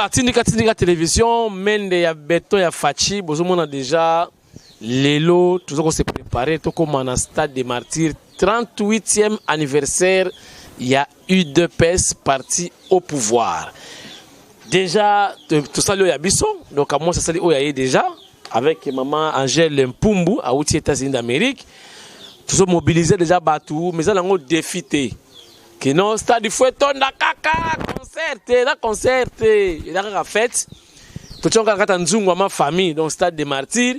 Voilà, Tindika Télévision, Mende ya Beto ya Fachi, on a déjà Lelo, tout ça qu'on s'est préparé, tout comme on a Stade des Martyrs, 38e anniversaire, il y a UDPS parti au pouvoir. Déjà, tout ça, il y a Bisson, donc à moi, ça il y a déjà, avec maman Angèle Mpumbu, à outil États-Unis d'Amérique, tout ça mobilisé déjà Batou, mais ça, on a défité. Que non, Stade du Fouetton, la caca, concert, il y a la fête. Tout le monde a dit ma famille, donc Stade des Martyrs,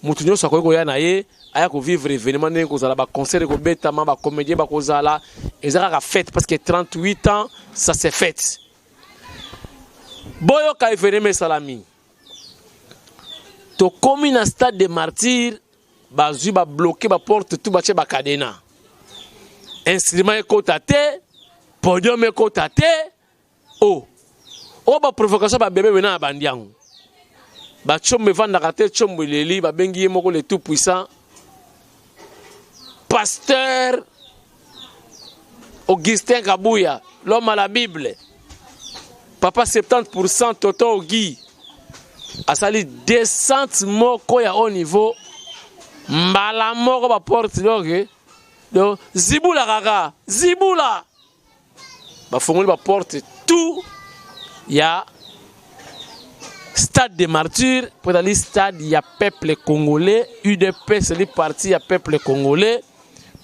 Moutounio Sakoy Yanaye, aya ko vivre événement né ko zala ba concert ko betama ba comédien ba ko zala, ils a la fête parce que 38 ans, ça s'est fait. Boyo ka événement salami. To komi na Stade des Martyrs, ba zu ba bloquer ba porte tout ba che ba cadena. Instrument est cotaté, podium est cotaté. Oh, ba provocation ba bébé maintenant bandiang. Ba chombe vanda kate chombe leli ba bengi moko le tout puissant. Pasteur Augustin Kabouya, l'homme à la Bible. Papa 70% Toto Guy. A sali descente moko ya au niveau. Mbala moko ba porte donc. Donc, Ziboula Gaga, Ziboula. Bah, faut ba porte tout. Il y a Stade des Martyrs, pour aller stade, il y a peuple congolais. UDP, c'est les partis, il y a peuple congolais.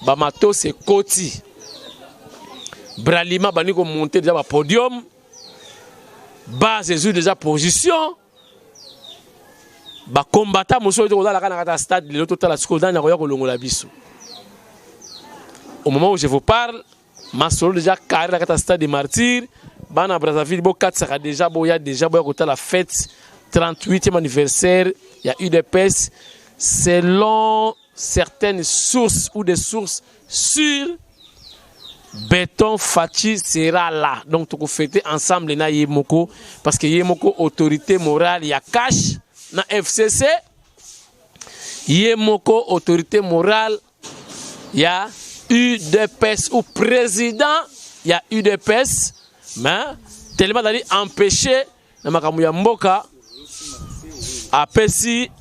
Bamato, c'est Koti. Bralima, Baniko monté déjà au podium. Bas, Jésus déjà position. Bah, combattant, monsieur, il y a un stade, le total, la biso. Au moment où je vous parle, ma solo déjà carré la Stade des Martyrs. Bana Brazzaville, bo 4 sera déjà, bo ya déjà, bo ya la fête 38e anniversaire. Il y a UDPS. Selon certaines sources ou des sources sûres, Béton Fachi sera là. Donc, tu peux fêter ensemble na Yemoko. Parce que Yemoko, autorité morale, il y a cash na FCC. Yemoko, autorité morale, il y a UDPS ou président, il y a UDPS, mais tellement d'aller empêcher na makamuya mboka apesi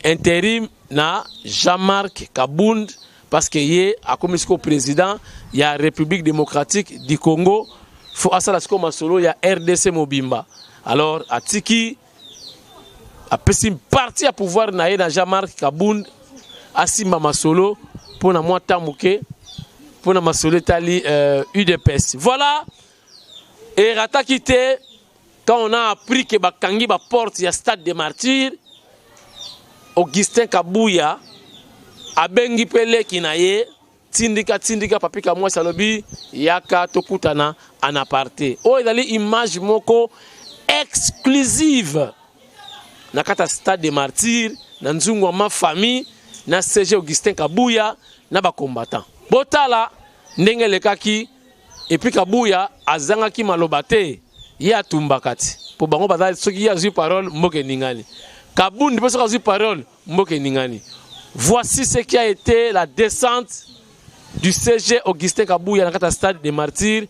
intérim na Jean-Marc Kabound parce que yé a comme président, il y a République démocratique du Congo, faut asala siko masolo, il y a RDC Mobimba. Alors atiki apesi parti à pouvoir na Jean-Marc Kabound asimba masolo pour na moi tamuke pour ma soletali UDPS. Voilà. Et rata quitté quand on a appris que Bakangi ba porte ya Stade des Martyrs, Augustin Kabouya a bengi pele kinaye tindika papika moi salobi yaka tokutana en aparté. Oh il a image moko exclusive na kata Stade des Martyrs na nzungu ma famille na CG Augustin Kabouya na ba combattant. Botala ndenge lekaki et puis Kabouya azangaki malobate ya tumbakati po bango bazali soki ya zu parole mboke ningani Kabound peut soki zu parole mboke ningani. Voici ce qui a été la descente du CG Augustin Kabouya dans le Stade des Martyrs.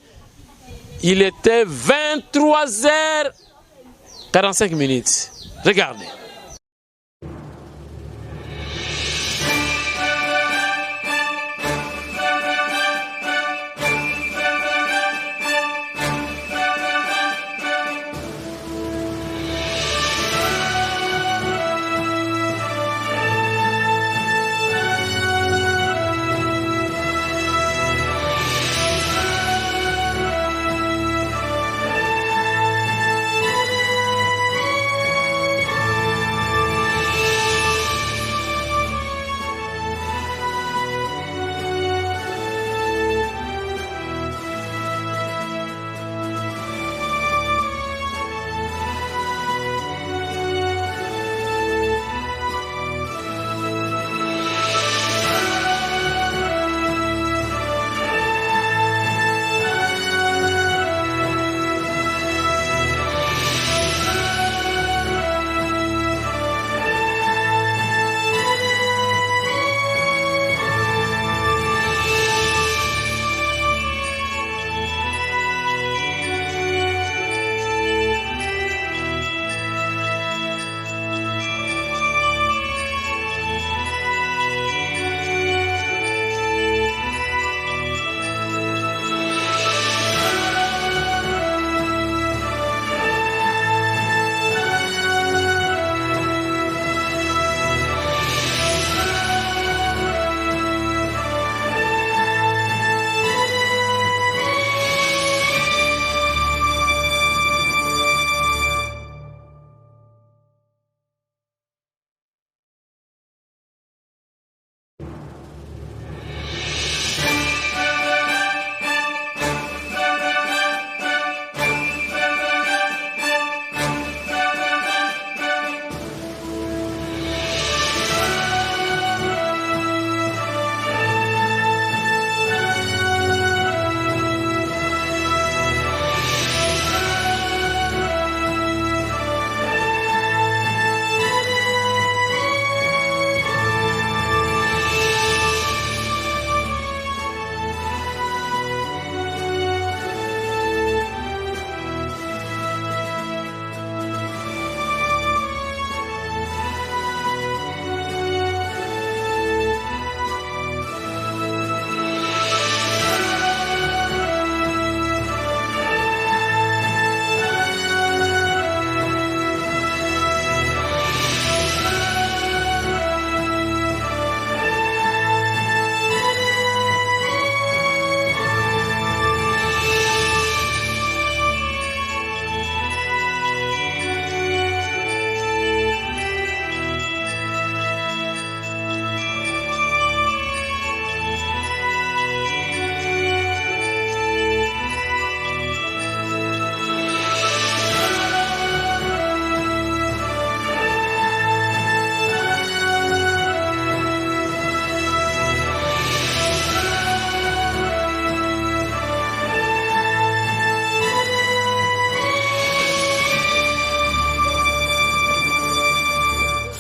Il était 23h45. Regardez.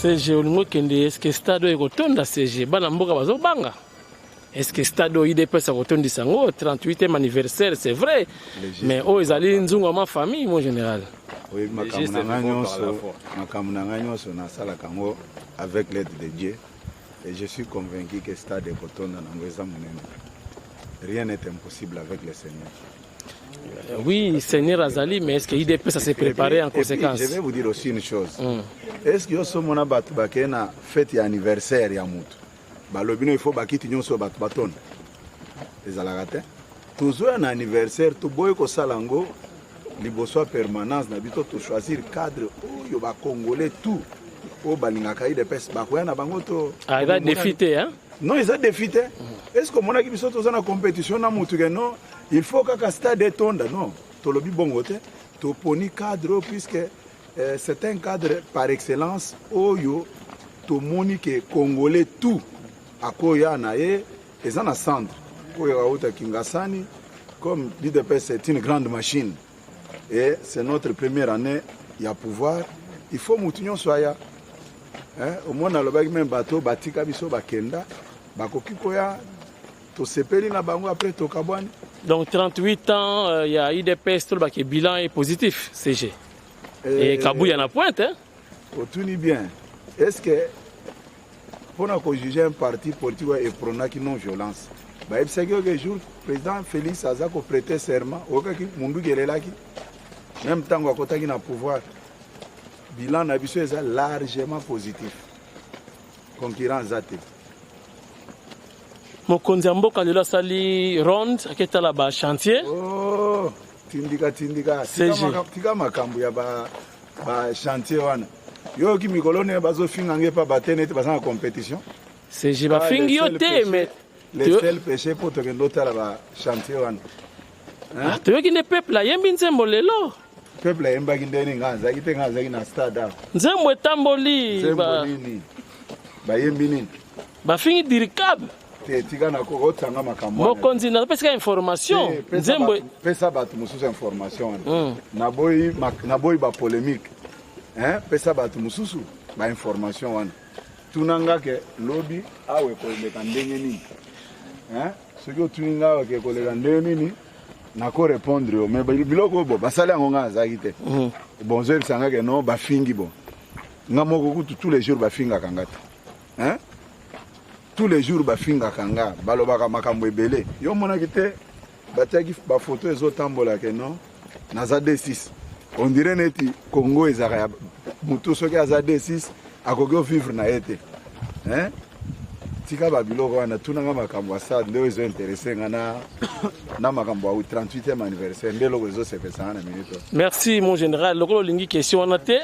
CG olingo kende est-ce que stade est kotonda CG bana mboka bazo banga est-ce que stade IDPS a kotondi sango 38e anniversaire c'est vrai mais oh ezali nzungu ma famille mon général oui makamuna so na sala kango avec l'aide de Dieu et je suis convaincu que stade est kotonda nango eza monene rien n'est impossible avec le Seigneur. Oui, Seigneur Azali, mais est-ce que l'IDP ça s'est préparé en conséquence? Je vais vous dire aussi une chose. Est-ce que vous avez une fête d'anniversaire ya mutu? Il faut que vous ayez baton. Les alagate. Toujours un anniversaire, tout boy ko salango, liboso permanence na bito to choisir cadre yo ba congolais tout. O balingaka IDPS ba ko na bango to. Ah, il va défiter hein? Non, ils ont défité. Est-ce que mon équipe sont dans la compétition na mutu non? Il faut que le stade tonda non. To lobi bongo te. To poni cadre puisque c'est un cadre par excellence oyo to monique congolais tout. Akoya na e ezana centre. Koya auta Kingasani comme l'IDPS c'est une grande machine et c'est notre première année il y a pouvoir il faut mutunyo soya. Au moins na lobaki même bateau batika biso bakenda bakoki koya to sepeli na bango après to kabwani. Donc 38 ans, il y a IDPS, tout le bilan est positif, CG. Et Kabou, il y en a pointe. Hein? Tout est bien. Est-ce que, pour nous juger un parti politique et prôner qui non-violence, c'est que le jour, le président Félix Azako prêtait serment, même temps qu'il y a pouvoir, le bilan est largement positif. Concurrence zate. Mokonzi ya mboka lelo asali ronde aketala ba chantier. Oh, tindika. Tika makambo ya ba chantier wana. Yo ki mikolone bazo finga ngepa batene te basana compétition. CG ba fingi yo te mais le seul péché pour te kendo la ba chantier wana. Ah, to yoki ne peuple la yembi nzembo lelo. Peuple yemba kindeni ngaza kite ngaza kina stade. Nzembo etamboli ba yembi nini? Ba fingi dirikab. Mokonzi na pesa information nzembo pesa batu mususu information na boy ba polémique pesa batu mususu ba information wana tunanga ke lobby awe ko leka ndenge nini soki tuninga awe ke ko leka ndenge nini na ko répondre yo mais biloko bo basala ngonga azaki te bon je sanga ke no ba fingi bo ngamoko kutu tous les jours ba finga kangata tous les jours bafinga kanga balobaka makambo ebele yo mona kite batiaki ba photo ezotambola ke non naza D6 on dirait neti Congo ezaka mutu soki aza D6 akoki vivre na ete tika ba biloko wana tunanga makambo asa nde ezo intéressé ngana na makambo au 38e anniversaire nde loko ezo sepesa na minute. Merci mon général lokolo lingi question on a te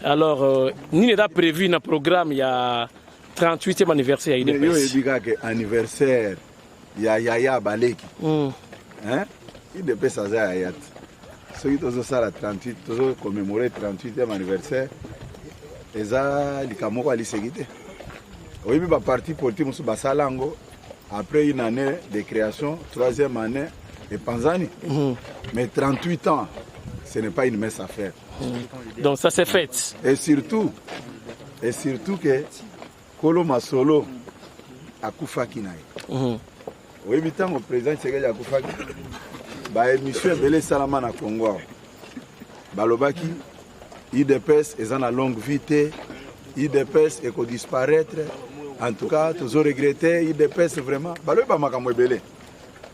alors ni n'est pas prévu na programme ya 38e anniversaire ya IDPS. Yo ebika ke anniversaire ya Yaya Baleki. IDPS aza Yaya. Soki tozo sala 38, tozo commémorer 38e anniversaire. Eza likamoko alisekite. Oyebi ba parti politique musu basalango après une année de création, 3e année et Panzani. Mais 38 ans, ce n'est pas une mince affaire. Donc ça c'est fait. Et surtout que Kolo Masolo akufaki naye. Oyebi tango président Tshisekedi akufaki ba émission belé salama na Congo. Balobaki IDPS eza na longue vie te, IDPS eko disparaître. En tout cas, tous regretté IDPS vraiment. Balobi ba makambo belé.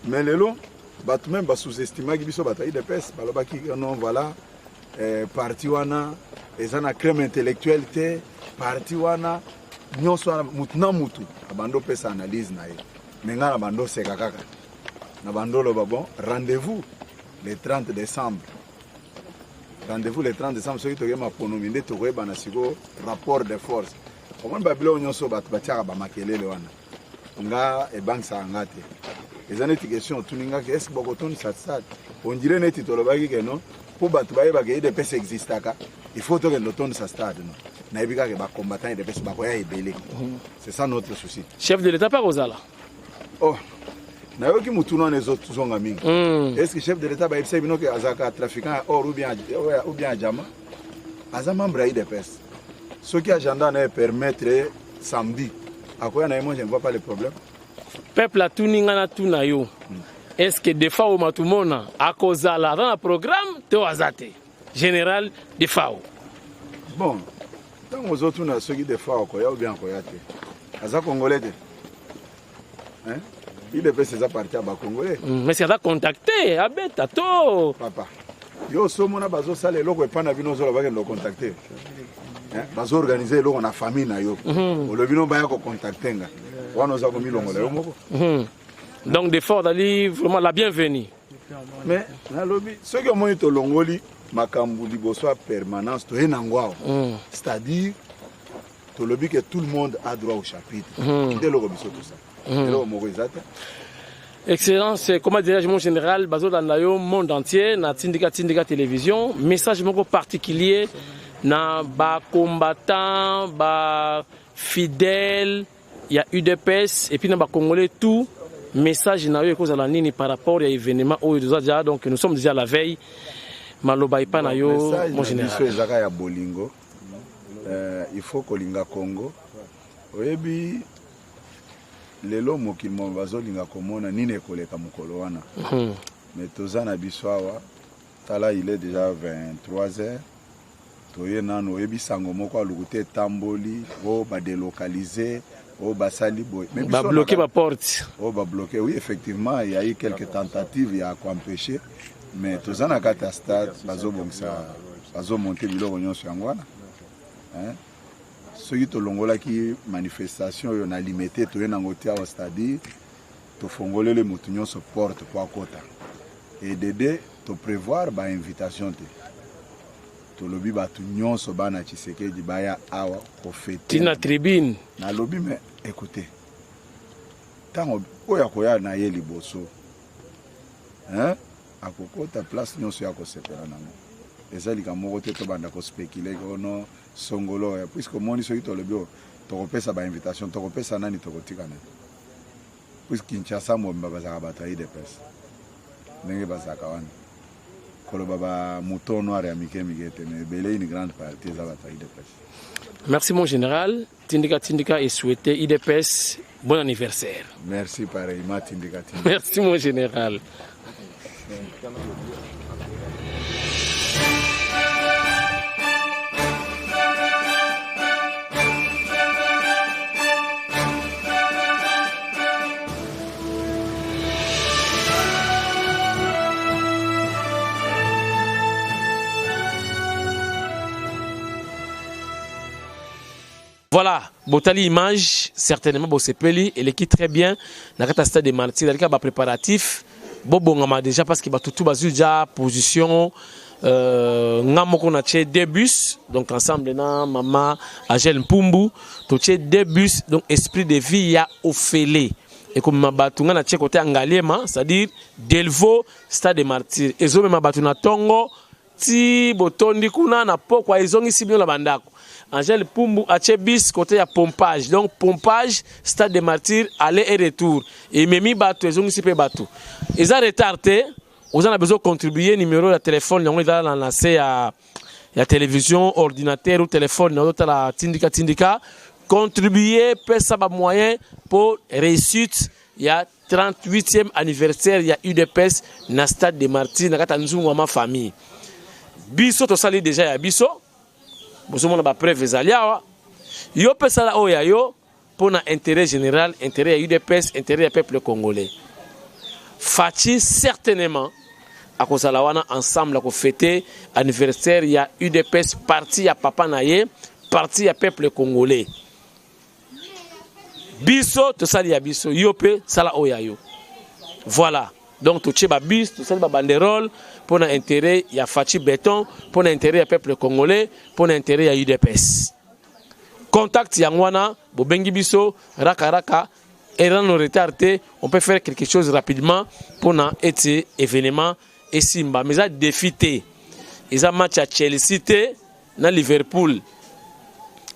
Mais lelo batu même ba sous-estimaki biso bata IDPS balobaki non voilà parti wana eza na crème intellectuelle te, parti wana nyonso mutu abando pesa analyse na ye menga na bando seka kaka na bando lo bon rendez-vous le 30 décembre soki toke maponomi nde tokoyeba na siko rapport de force omoni babilo nyonso bato batiaka bamakelele wana nga ebangisa nga te eza neti question otuningaki eske bokotondisa stade ondire neti tolobaki ke no mpo bato bayebaka IDPS existaka il faut tokende otondisa stade no. Combattants de c'est ça notre souci. Chef de l'État par Ozala. Oh, nayoki mutuno les autres zonga mingi. Est-ce que chef de l'État ba epsa bino ke azaka trafiquant or ou bien jama? Aza membre IDPS. Ce qui agenda ne permettre samedi. À quoi moi je ne vois pas le problème. Peuple a tout ningana tout na yo. Est-ce que des fois au matumona à cause de la dans le programme te wazate général de FAO. Bon, tant aux autres na ceux qui des fois ou bien koyate. Aza congolais. Hein? Il devait se partir à congolais. Mais c'est à contacter abeta to papa. Yo somona bazo sale loko e pana bino zo ba contacter. Bazo organiser loko na famille na yo. O le bino ba ya ko contacter nga. Wana za ko milongo la yo moko. Donc des fois dali vraiment la bienvenue. Mais na lobi ceux qui ont to longoli makambu liboso permanence to enangwao. C'est-à-dire to lobi que tout le monde a droit au chapitre. Dès le biso tout ça. Excellence, comment dirais-je mon général, bazo dans le monde entier, na Tindika télévision, message moko particulier na ba combattant, ba fidèle, il y a UDPS et puis na ba congolais tout message na yo cause la nini par rapport à événement au déjà donc nous sommes déjà à la veille maloba ipa na yo mon général. Il faut kolinga Congo. Oyebi lelo mokili mo bazolinga komona nini ekoleka mokolo wana mais toza na biso awa tala il est déjà 23h toye nano oyebi sango moko aluku te tamboli o badélocaliser o basali boy mais ba bloquer ma porte o ba bloquer oui effectivement il y a eu quelques tentatives à empêcher mais toza na kata stade bazo monter biloko nyonso yangwana hein. Ceux qui ont une manifestation, ils ont limité, c'est-à-dire qu'ils font les moutons se portent pour côté. Et d'aider, de prévoir une invitation. Tu lobby batunion so bana chiseke di baya awa ko fete. Tina tribune. Na lobby mais écoutez. Tant oya koya na ye liboso. Hein? Akoko ta place nyonso ya ko sepela nango. Ezali ka moko te to banda ko spéculer kono songolo puisque moni so ito lebio to kopesa ba invitation to kopesa nani to kotikana. Puisque Kinshasa mo mbaba bataille de presse. Ndenge bazaka wana. Kolo baba mouton noir ya mike migete mais belé une grande partie za bataille de presse. Merci mon général. Tindika et souhaité IDPS bon anniversaire. Merci pareillement Tindika. Merci mon général. Voilà, botali image, certainement Bossepeli, et l'équipe très bien. Dans le stade de Martyrs, dans le cas préparatif, Bobongama déjà parce qu'il va tout déjà position. Ngamoko na tché deux bus, donc ensemble na maman Agel Mpumbu, to tché deux bus, donc esprit de vie ya Ophélie. Et comme ma batunga na tché côté Angaliema, c'est-à-dire Delvaux, stade de Martyrs. Et zo ma batuna Tongo, ti botondi kuna na pokwa ezongi si bien la bandako. Angel Pumbu a bis côté à pompage. Donc pompage, stade de Martyrs, aller et retour. Et Memi Batou, ils ont aussi fait Batou. Ils ont retardé, ils ont besoin de contribuer, numéro de téléphone, ils ont lancé à la télévision, ordinateur ou téléphone, ils ont la Tindika. Contribuer, payer ça moyen pour réussite. Il y a 38e anniversaire, il y a UDPS dans le stade de Martyrs, dans la famille. Bisso, tu sali déjà, il y a Bisso. Vous avez des preuves zaliawa. Yo pesala oya yo pour un intérêt général, intérêt à UDPS, intérêt au peuple congolais. Fachi certainement à cause de la ensemble à fêter anniversaire il y a UDPS parti à papa naye, parti à peuple congolais. Biso to sali ya biso yo pe sala oya yo. Voilà. Donc tu tcheba bis, tu sali ba banderole pour un intérêt, il y a Fachi Béton, pour un intérêt au peuple congolais, pour un intérêt à UDPS. Contact Yangwana, Bobengi Biso, Raka, et dans nos retardés, on peut faire quelque chose rapidement pour un événement et Simba. Mais ça défité. Ils ont match à Chelsea, na Liverpool.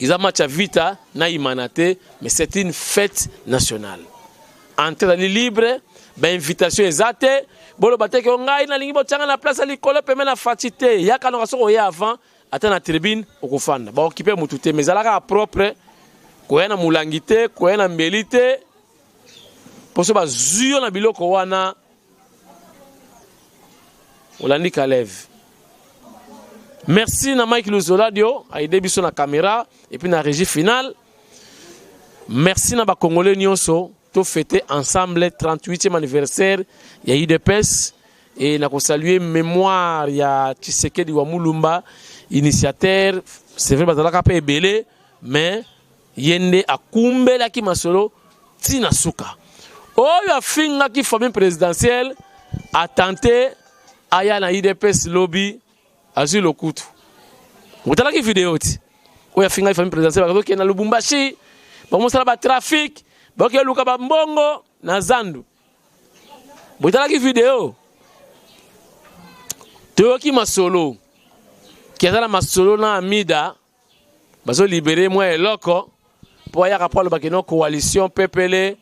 Ils ont match à Vita, na Imanate, mais c'est une fête nationale. Entrée libre, ben invitation exacte. Bolo bateke ngai na lingi botanga na place likolo peme na fatité yaka no kaso ya avant ata na tribune okofanda ba occuper mutu te mais alaka propre koya na mulangi te koya na mbeli te poso bazuyo na biloko wana olandi Kalev. Merci na Mike Luzoladio a aidé biso na caméra et puis na régie finale. Merci na ba Congolais nyonso to fêter ensemble 38e anniversaire ya UDPS et na ko saluer mémoire ya Tshisekedi wa Mulumba initiateur. C'est vrai bazalaka pe ebele mais yende akumbela ki masolo tina suka. Oyo afinga ki famille présidentielle a tenté aya na UDPS lobby azu lokutu. Mutala ki vidéo ti. Oyo afinga ki famille présidentielle bakazo ke na Lubumbashi. Ba mosala ba trafic, ba ke luka ba mbongo na Zandu. Mutala ki vidéo. Toyoki masolo. Kiazala masolo na Amida bazo libérer moi eloko pour ya rapport ba ke no coalition PPL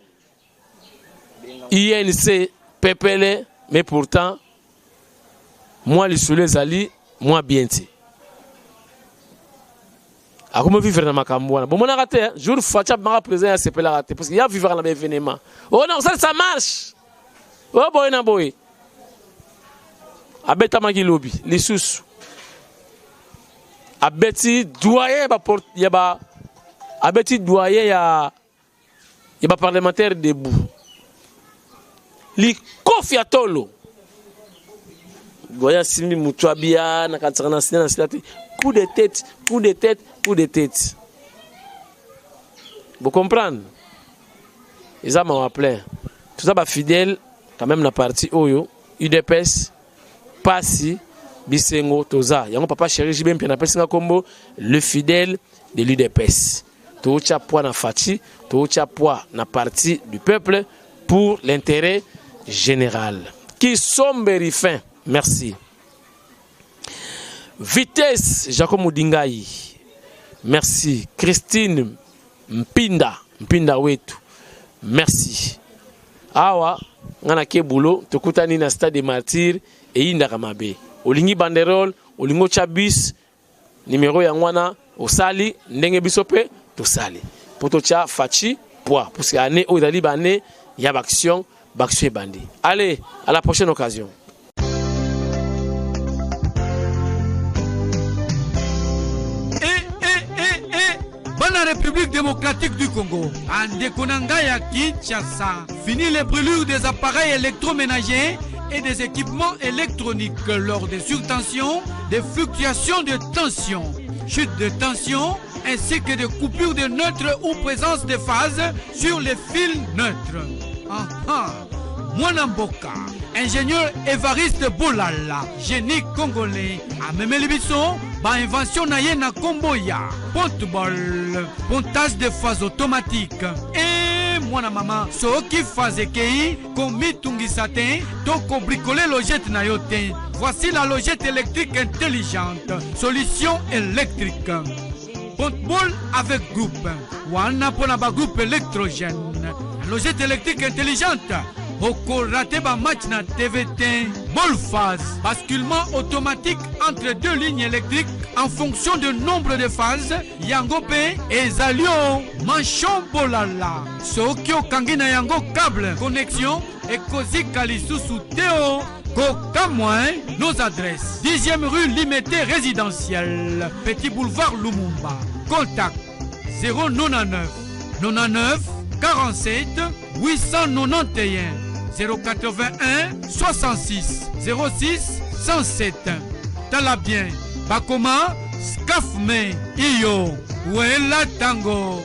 INC PPL mais pourtant moi les soulé zali moi bien ti akoma vivre na makambo wana bon mona raté jour facha mara présent à CPL raté parce qu'il y a vivre na événement oh non ça marche oh boy na boy abeta maki lobby les sous abeti doyen ba porte ya ba abeti doyen ya ba parlementaire debout li kofi atolo goya simi mutwabia na katsana sina silati coup de tête coup de tête coup de tête vous comprenez ils a m'a plein tout ça ba fidèle quand même na parti oyo UDPS Pasi Bisengo Toza yango papa chéri jibe mpia na pesinga kombo le fidèle de l'UDPS to cha poa na fati to cha poa na parti du peuple pour l'intérêt général qui somberi fin. Merci. Vitesse Jacob Moudingai. Merci. Christine Mpinda wetu. Merci. Awa ngana ke boulot tokutani na stade des martyrs et inda kamabe. Olingi banderole, olingo chabis numéro ya ngwana osali ndenge bisope to sali. Poto cha fachi poa parce que année o dali bané ya action Baxué Bandi. Allez, à la prochaine occasion. Bonne République démocratique du Congo. En Konanga Kinshasa. Fini les brûlures des appareils électroménagers et des équipements électroniques lors des surtensions, des fluctuations de tension, chute de tension, ainsi que des coupures de neutres ou présence de phase sur les fils neutres. Mwanamboka, ingénieur Évariste Bolala, génie congolais, a même l'ébisson, ba invention naye na Komboya, ponte-bol, pontage de phase automatique. Et mwana maman, so qui phase kei, komi tungisate, toko bricoler logette na yote. Voici la logette électrique intelligente, solution électrique. Ponte-bol avec groupe, wana pona ba groupe électrogène. Logette électrique intelligente. Oko raté ba match na TVT. Ball phase. Basculement automatique entre deux lignes électriques en fonction du nombre de phases. Yango pe ezalio. Manchon bolala. Sokyo kangina yango câble. Connexion. Et kozi kalisusu teo. Koka moins. Nos adresses. 10e rue Limité résidentielle. Petit boulevard Lumumba. Contact 099 99 47 891 081 66 06 107. Tala bien. Bakoma Skafme Iyo Wela Tango.